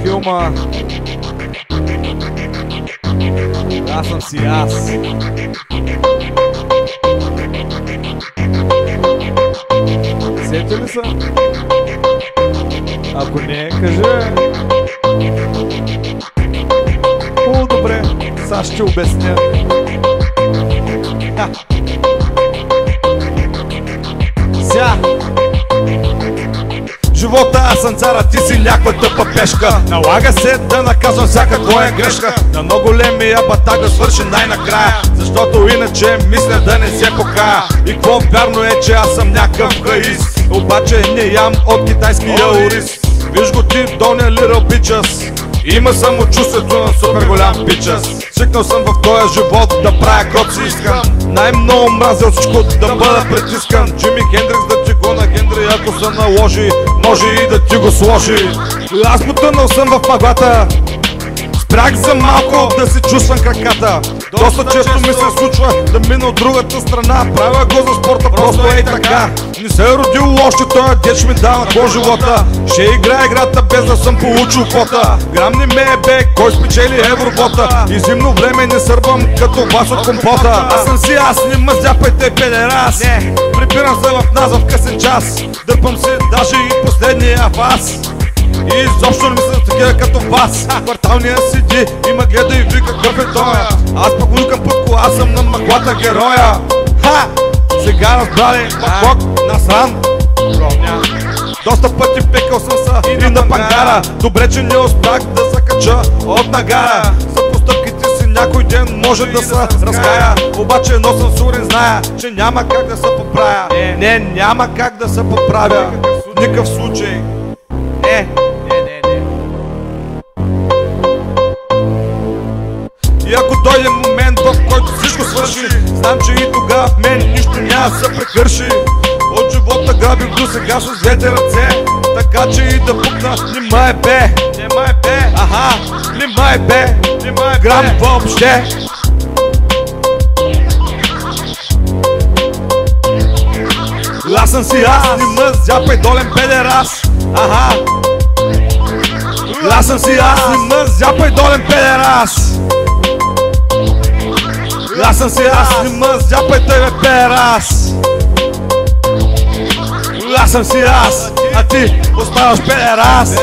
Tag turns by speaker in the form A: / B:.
A: Филма Аз съм си аз. Сете ли са? Ако не, кажи. О, добре, сега ще обясня. Ся! Живота аз съм цара, ти си някаква тъпа пешка. Налага се да наказвам всяка твоя грешка. На много големия батак да свърши най-накрая, защото иначе мисля да не се покая. И какво вярно е, че аз съм някакъв хаис, обаче не ям от китайския ориз. Виж го ти, долния little bitches. Има самочувствието на супер голям пичес. Свикнал съм в този живот да правя каквото си искам. Най-много мразя от всичко да бъда притискан. Джими Хендрикс да ти го нагендри, ако се наложи, може и да ти го сложи. Аз потънал съм в мъглата, спрях за малко да си чувствам краката. Доста често ми се случва да мина от другата страна. Правя го за спорта, просто ей така. Не се е родил още, той деч ми дава по живота. Ще играя играта без да съм получил фота. Грам не ме е бе, кой спечели евробота. И зимно време не сърбам като вас от компота. Аз съм си аз, не ме зяпайте педерас. Прибирам се в нас в късен час. Дърпам се даже и последния фас. И изобщо не мисля такива като вас. Кварталния седи и ме гледа и вика какъв е тоя. Аз пък лукам под кола, съм на мъглата героя. Ха! Сега разбрали, бок насран. Доста пъти пекал съм са и на пангара. Добре, че не успях да закача от нагара. За постъпките си някой ден може да се разкая. Обаче но съм сигурен, зная, че няма как да се поправя. Не, няма как да се поправя в никакъв случай. И ако дойде момент, в който всичко свърши, знам, че и тогава в мен нищо няма да се прекърши. От живота грабих до сега с двете ръце, така че и да пукна нема е бе. Аха, нема е бе, грам въобще. Аз съм си аз, не ме зяпай долен педерас. Аха, аз съм си аз, не ме зяпай долен педерас. Аз съм си аз, не ме зяпай тебе педерас. Аз съм си аз, а ти оставаш педерас.